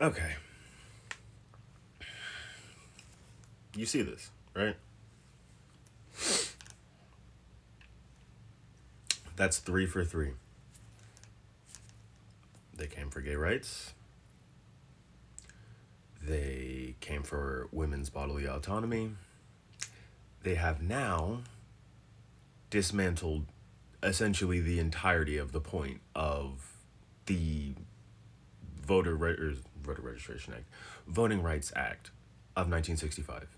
Okay. You see this, right? That's 3 for 3. They came for gay rights. They came for women's bodily autonomy. They have now dismantled essentially the entirety of the point of the Voter Registration Act, Voting Rights Act of 1965.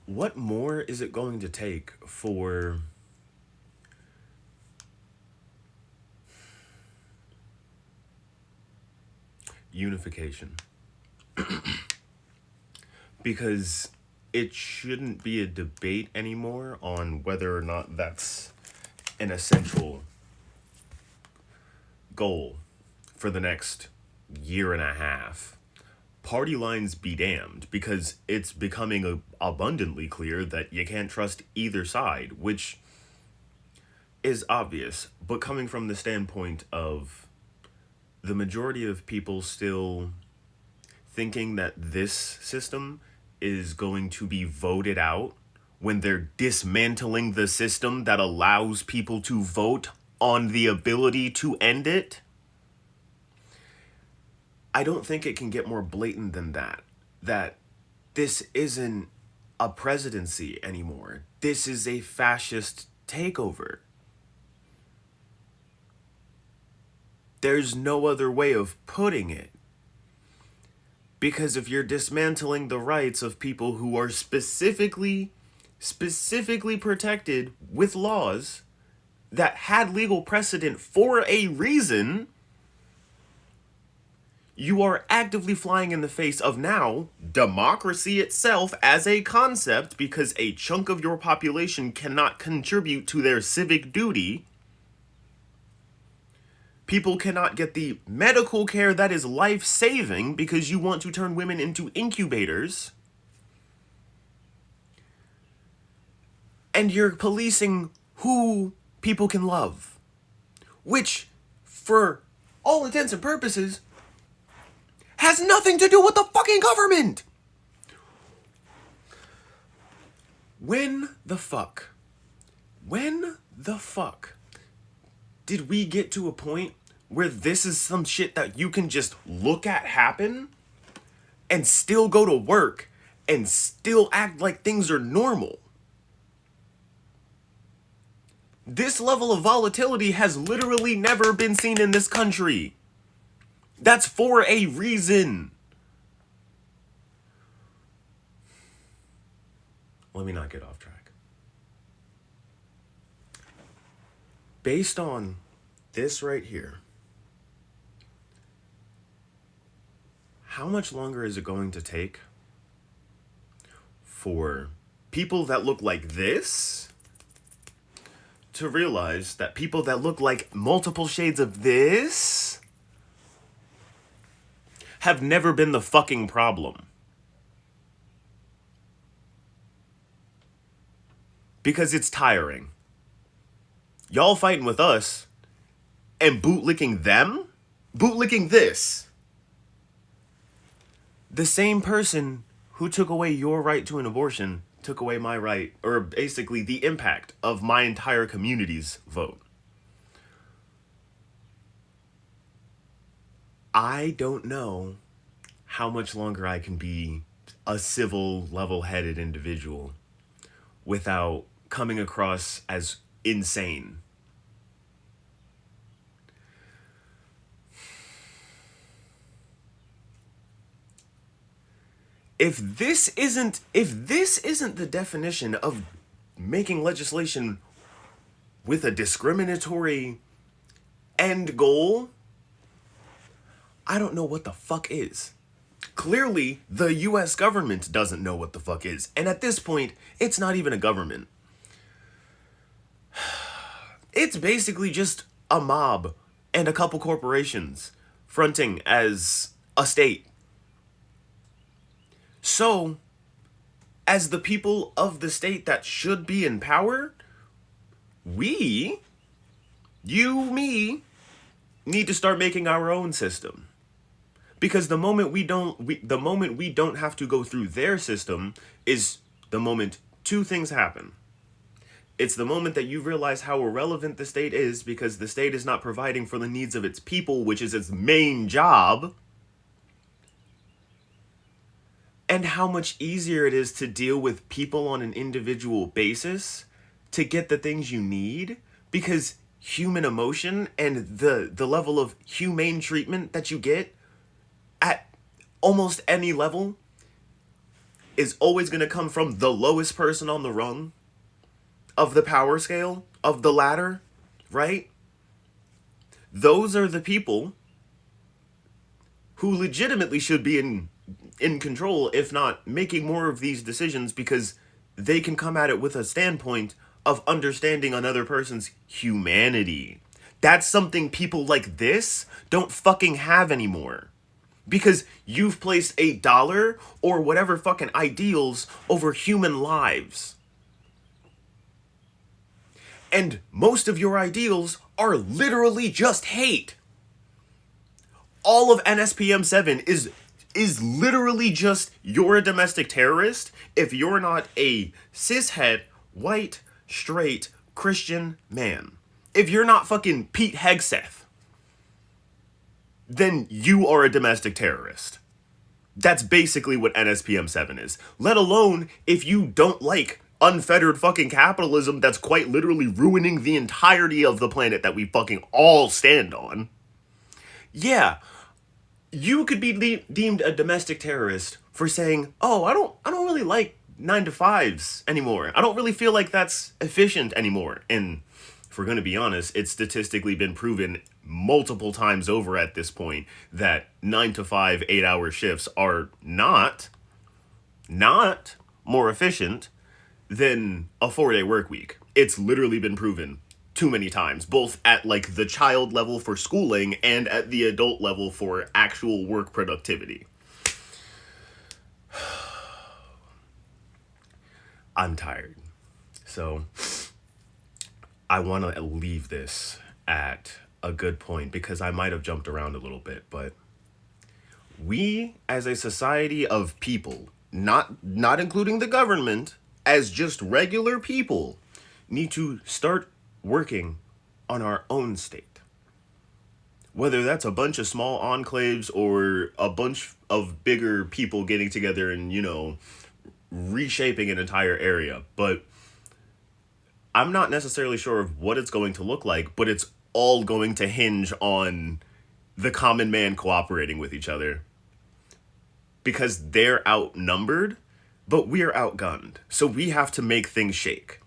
What more is it going to take for unification? Because it shouldn't be a debate anymore on whether or not that's an essential goal for the next year and a half. Party lines be damned, because it's becoming abundantly clear that you can't trust either side, which is obvious, but coming from the standpoint of the majority of people still thinking that this system is going to be voted out when they're dismantling the system that allows people to vote on the ability to end it. I don't think it can get more blatant than that. That this isn't a presidency anymore. This is a fascist takeover. There's no other way of putting it. Because if you're dismantling the rights of people who are specifically protected with laws that had legal precedent for a reason, you are actively flying in the face of now democracy itself as a concept, because a chunk of your population cannot contribute to their civic duty. People cannot get the medical care that is life-saving because you want to turn women into incubators. And you're policing who people can love. Which, for all intents and purposes, has nothing to do with the fucking government. When the fuck did we get to a point where this is some shit that you can just look at happen and still go to work and still act like things are normal? This level of volatility has literally never been seen in this country. That's for a reason. Let me not get off track. Based on this right here, how much longer is it going to take for people that look like this to realize that people that look like multiple shades of this have never been the fucking problem? Because it's tiring. Y'all fighting with us and bootlicking them? Bootlicking this. The same person who took away your right to an abortion took away my right, or basically the impact of my entire community's vote. I don't know how much longer I can be a civil, level-headed individual without coming across as insane. If this isn't the definition of making legislation with a discriminatory end goal, I don't know what the fuck is. Clearly, the US government doesn't know what the fuck is. And at this point, it's not even a government. It's basically just a mob and a couple corporations fronting as a state. So, as the people of the state that should be in power, we, you, me, need to start making our own system. Because the moment we don't have to go through their system is the moment two things happen. It's the moment that you realize how irrelevant the state is because the state is not providing for the needs of its people, which is its main job. And how much easier it is to deal with people on an individual basis to get the things you need, because human emotion and the level of humane treatment that you get at almost any level is always going to come from the lowest person on the rung of the power scale, of the ladder, right? Those are the people who legitimately should be in control, if not making more of these decisions, because they can come at it with a standpoint of understanding another person's humanity. That's something people like this don't fucking have anymore. Because you've placed $1 or whatever fucking ideals over human lives. And most of your ideals are literally just hate. All of NSPM 7 is literally just, you're a domestic terrorist if you're not a cishet, white, straight, Christian man. If you're not fucking Pete Hegseth, then you are a domestic terrorist. That's basically what NSPM 7 is. Let alone if you don't like unfettered fucking capitalism that's quite literally ruining the entirety of the planet that we fucking all stand on. Yeah, you could be deemed a domestic terrorist for saying, "Oh, I don't really like 9-to-5s anymore. I don't really feel like that's efficient anymore." And if we're going to be honest, it's statistically been proven multiple times over at this point that 9-to-5 8-hour shifts are not more efficient than a 4-day work week. It's literally been proven too many times, both at like the child level for schooling and at the adult level for actual work productivity. I'm tired. So I want to leave this at a good point because I might have jumped around a little bit, but we as a society of people, not including the government, as just regular people, need to start working on our own state. Whether that's a bunch of small enclaves or a bunch of bigger people getting together and, reshaping an entire area. But I'm not necessarily sure of what it's going to look like, but it's all going to hinge on the common man cooperating with each other. Because they're outnumbered, but we're outgunned. So we have to make things shake.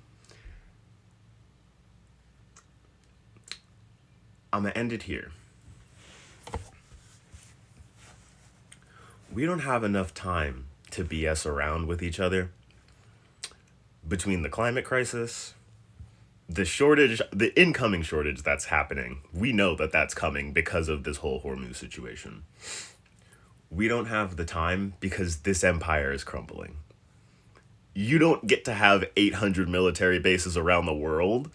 I'm going to end it here. We don't have enough time to BS around with each other. Between the climate crisis, the incoming shortage that's happening, we know that that's coming because of this whole Hormuz situation. We don't have the time because this empire is crumbling. You don't get to have 800 military bases around the world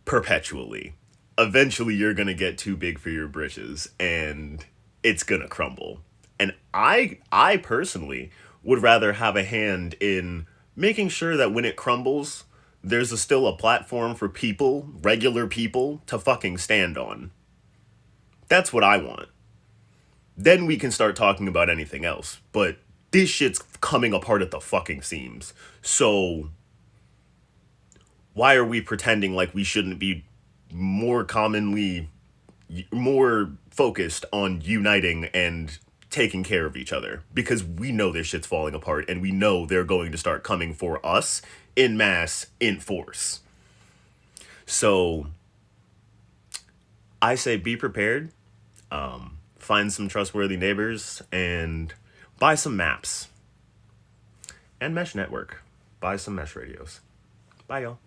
perpetually. Eventually, you're going to get too big for your britches, and it's going to crumble. And I personally would rather have a hand in making sure that when it crumbles, there's still a platform for people, regular people, to fucking stand on. That's what I want. Then we can start talking about anything else. But this shit's coming apart at the fucking seams. So why are we pretending like we shouldn't be more focused on uniting and taking care of each other? Because we know this shit's falling apart and we know they're going to start coming for us in mass, in force. So I say be prepared. Find some trustworthy neighbors and buy some maps. And Mesh Network. Buy some Mesh radios. Bye, y'all.